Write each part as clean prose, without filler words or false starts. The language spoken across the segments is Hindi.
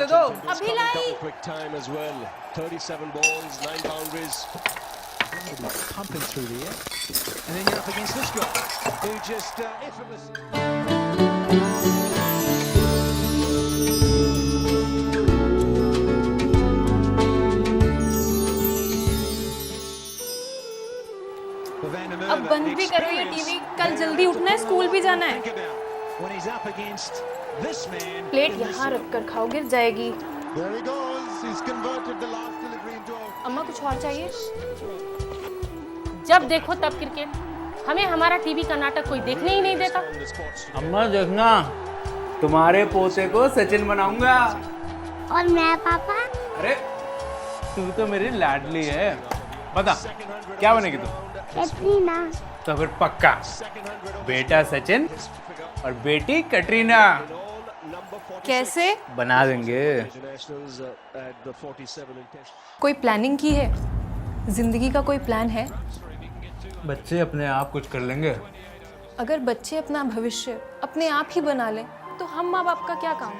दे दो। अभी लाई। quick time as well. 37 balls, 9 boundaries. Pumping through the air, and then you're up against this guy, who just effortless. अब बंद भी करो ये टीवी, कल जल्दी उठना है, स्कूल भी जाना है। When he's up against this man, plate यहाँ रख कर खाओ, गिर जाएगी। There he goes. He's converted the last delivery into a... अम्मा कुछ और चाहिए? जब देखो तब क्रिकेट, हमें हमारा टीवी का नाटक कोई देखने ही नहीं देता। अम्मा देखना, तुम्हारे पोते को सचिन बनाऊंगा। और मैं पापा? अरे तू तो मेरी लाडली है। बता क्या बनेगी तू? कैटरीना। तो फिर पक्का बेटा सचिन और बेटी कटरीना कैसे बना देंगे। कोई प्लानिंग की है? जिंदगी का कोई प्लान है? बच्चे अपने आप कुछ कर लेंगे। अगर बच्चे अपना भविष्य अपने आप ही बना लें तो हम माँ बाप का क्या काम?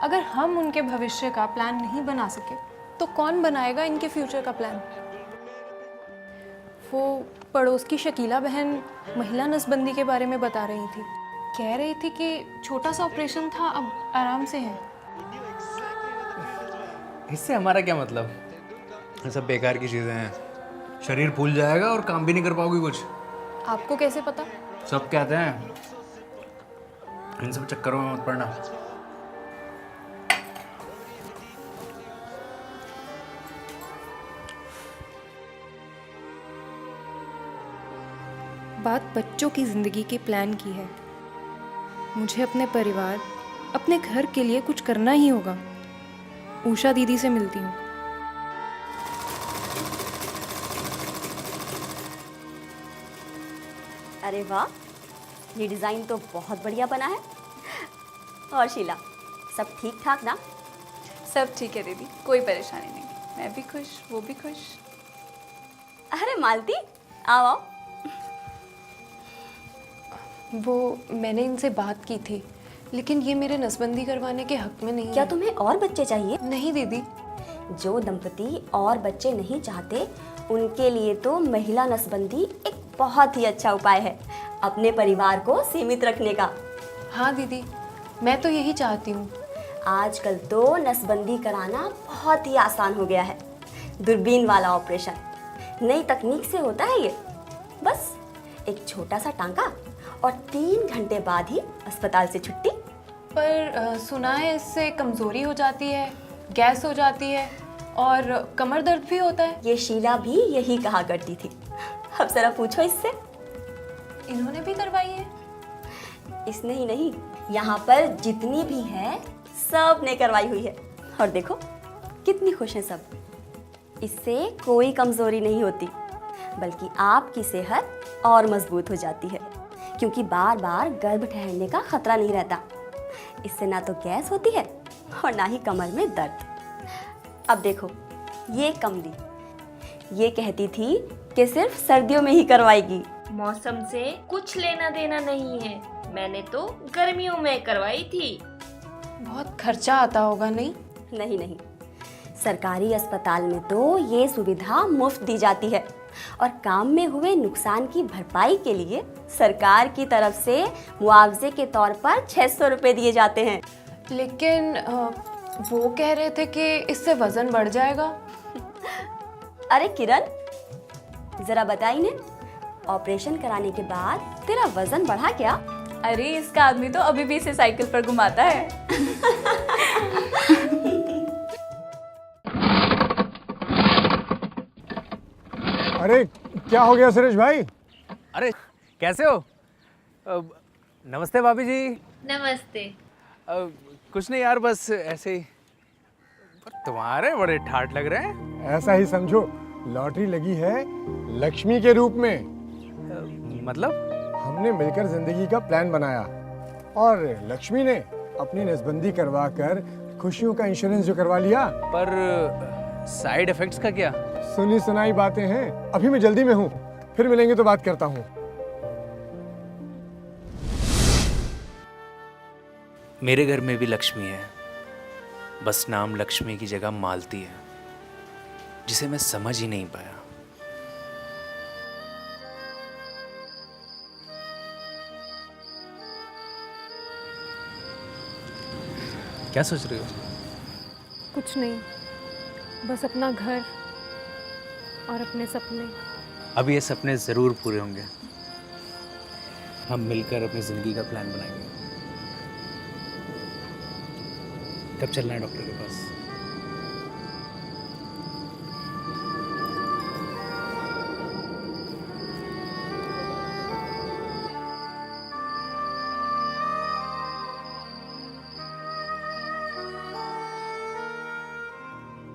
अगर हम उनके भविष्य का प्लान नहीं बना सके तो कौन बनाएगा इनके फ्यूचर का प्लान? वो पड़ोस की शकीला बहन महिला नसबंदी के बारे में बता रही थी। कह रही थी कि छोटा सा ऑपरेशन था, अब आराम से है। इससे हमारा क्या मतलब? ये सब बेकार की चीजें हैं। शरीर फूल जाएगा और काम भी नहीं कर पाओगी कुछ। आपको कैसे पता? सब कहते हैं। इन सब चक्करों में मत पड़ना। बात बच्चों की ज़िंदगी के प्लान की है। मुझे अपने परिवार, अपने घर के लिए कुछ करना ही होगा। उषा दीदी से मिलती हूँ। अरे वाह, ये डिज़ाइन तो बहुत बढ़िया बना है। और शीला, सब ठीक ठाक ना? सब ठीक है दीदी, कोई परेशानी नहीं। मैं भी खुश, वो भी खुश। अरे मालती, आओ आओ। वो मैंने इनसे बात की थी, लेकिन ये मेरे नसबंदी करवाने के हक में नहीं क्या है। तुम्हें और बच्चे चाहिए? नहीं दीदी। जो दंपति और बच्चे नहीं चाहते उनके लिए तो महिला नसबंदी एक बहुत ही अच्छा उपाय है अपने परिवार को सीमित रखने का। हाँ दीदी, मैं तो यही चाहती हूँ। आजकल तो नसबंदी कराना बहुत ही आसान हो गया है। दूरबीन वाला ऑपरेशन नई तकनीक से होता है ये। बस एक छोटा सा टांका और 3 घंटे बाद ही अस्पताल से छुट्टी। पर सुना है इससे कमज़ोरी हो जाती है, गैस हो जाती है और कमर दर्द भी होता है। ये शीला भी यही कहा करती थी। अब जरा पूछो इससे। इन्होंने भी करवाई है? इसने ही नहीं, यहाँ पर जितनी भी है सब ने करवाई हुई है। और देखो कितनी खुश हैं सब। इससे कोई कमज़ोरी नहीं होती, बल्कि आपकी सेहत और मजबूत हो जाती है, क्योंकि बार बार गर्भ ठहरने का खतरा नहीं रहता। इससे ना तो गैस होती है और ना ही कमर में दर्द। अब देखो ये कमली, ये कहती थी कि सिर्फ सर्दियों में ही करवाएगी। मौसम से कुछ लेना देना नहीं है, मैंने तो गर्मियों में करवाई थी। बहुत खर्चा आता होगा नहीं? नहीं नहीं, सरकारी अस्पताल में तो ये सुविधा मुफ्त दी जाती है और काम में हुए नुकसान की भरपाई के लिए सरकार की तरफ से मुआवजे के तौर पर 600 रुपये दिए जाते हैं। लेकिन वो कह रहे थे कि इससे वजन बढ़ जाएगा। अरे किरण, जरा बताई ने, ऑपरेशन कराने के बाद तेरा वजन बढ़ा क्या? अरे इसका आदमी तो अभी भी इसे साइकिल पर घुमाता है। अरे क्या हो गया सुरेश भाई? अरे कैसे हो? नमस्ते भाभी जी। नमस्ते। कुछ नहीं यार, बस ऐसे ही। पर तुम्हारे बड़े ठाठ लग रहे हैं। ऐसा ही समझो, लॉटरी लगी है लक्ष्मी के रूप में। मतलब? हमने मिलकर जिंदगी का प्लान बनाया और लक्ष्मी ने अपनी नसबंदी करवा कर खुशियों का इंश्योरेंस जो करवा लिया। पर साइड इफेक्ट्स का क्या? सुनी सुनाई बातें हैं। अभी मैं जल्दी में हूँ, फिर मिलेंगे तो बात करता हूँ। मेरे घर में भी लक्ष्मी है, बस नाम लक्ष्मी की जगह मालती है, जिसे मैं समझ ही नहीं पाया। क्या सोच रही हो? कुछ नहीं, बस अपना घर और अपने सपने। अब ये सपने ज़रूर पूरे होंगे। हम मिलकर अपनी ज़िंदगी का प्लान बनाएंगे। कब चलना है डॉक्टर के पास?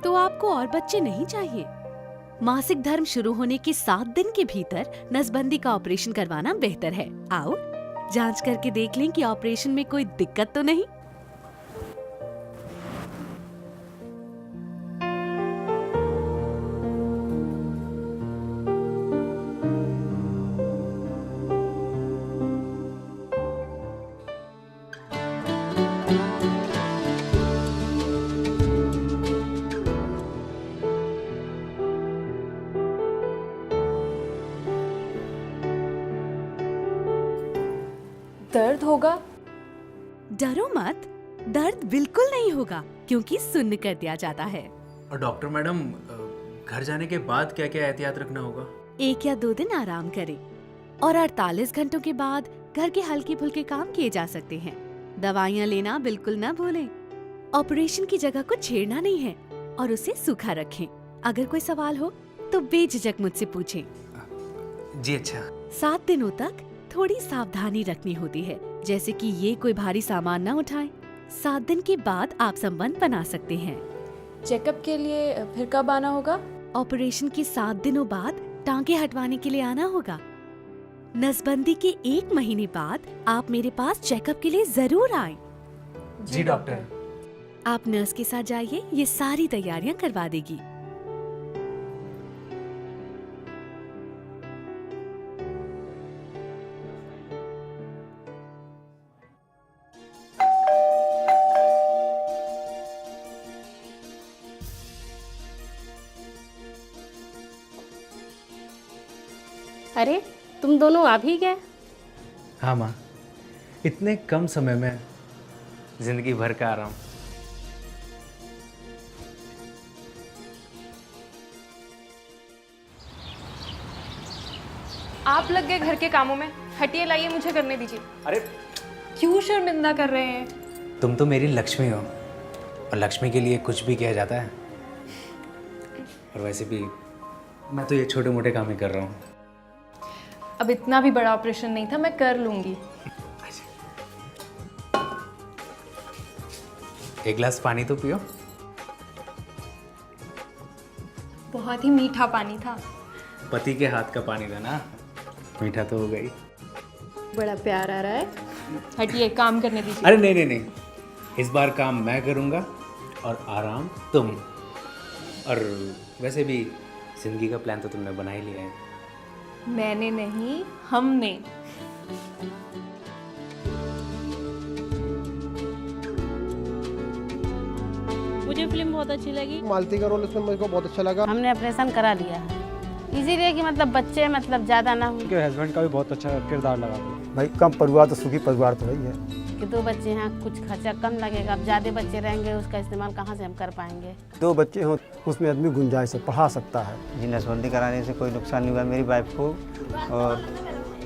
तो आपको और बच्चे नहीं चाहिए? मासिक धर्म शुरू होने के 7 दिन के भीतर नसबंदी का ऑपरेशन करवाना बेहतर है। आओ जांच करके देख लें कि ऑपरेशन में कोई दिक्कत तो नहीं। दर्द होगा? डरो मत, दर्द बिल्कुल नहीं होगा क्योंकि सुन्न कर दिया जाता है। और डॉक्टर मैडम, घर जाने के बाद क्या क्या एहतियात रखना होगा? 1 या 2 दिन आराम करें और 48 घंटों के बाद घर के हल्के फुल्के काम किए जा सकते हैं। दवाइयाँ लेना बिल्कुल न भूलें। ऑपरेशन की जगह को छेड़ना नहीं है और उसे सूखा रखें। अगर कोई सवाल हो तो बेझिझक मुझसे पूछें। जी अच्छा। 7 दिनों तक थोड़ी सावधानी रखनी होती है, जैसे कि ये कोई भारी सामान न उठाएं। 7 दिन के बाद आप संबंध बना सकते हैं। चेकअप के लिए फिर कब आना होगा? ऑपरेशन के 7 दिनों बाद टांके हटवाने के लिए आना होगा। नसबंदी के 1 महीने बाद आप मेरे पास चेकअप के लिए जरूर आएं। जी डॉक्टर। आप नर्स के साथ जाइए, ये सारी तैयारियां करवा देगी। अरे तुम दोनों आ भी गए? हाँ माँ, इतने कम समय में जिंदगी भर का आराम। आप लग गए घर के कामों में। हटिए, लाइए, मुझे करने दीजिए। अरे क्यों शर्मिंदा कर रहे हैं? तुम तो मेरी लक्ष्मी हो और लक्ष्मी के लिए कुछ भी किया जाता है। और वैसे भी मैं तो ये छोटे मोटे काम ही कर रहा हूँ। अब इतना भी बड़ा ऑपरेशन नहीं था, मैं कर लूंगी। एक गिलास पानी तो पियो। बहुत ही मीठा पानी था। पति के हाथ का पानी था ना, मीठा तो हो गई। बड़ा प्यार आ रहा है। हटिए, काम करने दीजिए। अरे नहीं नहीं नहीं, इस बार काम मैं करूँगा और आराम तुम। और वैसे भी जिंदगी का प्लान तो तुमने बना ही लिया है। मैंने नहीं, हमने। मुझे फिल्म बहुत अच्छी लगी। मालती का रोल इसमें मुझे बहुत अच्छा लगा। हमने ऑपरेशन करा लिया है, इसीलिए कि मतलब बच्चे मतलब ज़्यादा ना हो। उनके हस्बैंड का भी बहुत अच्छा किरदार लगा भाई। कम परिवार तो सुखी परिवार तो वही है कि 2 बच्चे हैं, कुछ खर्चा कम लगेगा। अब ज़्यादा बच्चे रहेंगे, उसका इस्तेमाल कहाँ से हम कर पाएंगे? 2 बच्चे हो उसमें आदमी गुंजाइश से पढ़ा सकता है। जी, नसबंदी कराने से कोई नुकसान नहीं हुआ मेरी वाइफ को, और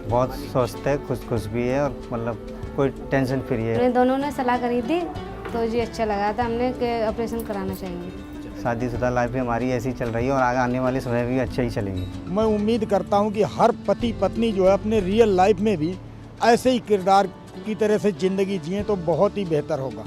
बहुत स्वस्थ है, खुश भी है, और मतलब कोई टेंशन फ्री है। हमने दोनों ने सलाह करी थी तो जी अच्छा लगा था हमने कि ऑपरेशन कराना चाहिए। शादीशुदा लाइफ हमारी ऐसी चल रही है और आगे आने वाले समय भी अच्छे ही चलेंगे। मैं उम्मीद करता हूँ कि हर पति पत्नी जो है अपने रियल लाइफ में भी ऐसे ही किरदार की तरह से ज़िंदगी जिए तो बहुत ही बेहतर होगा।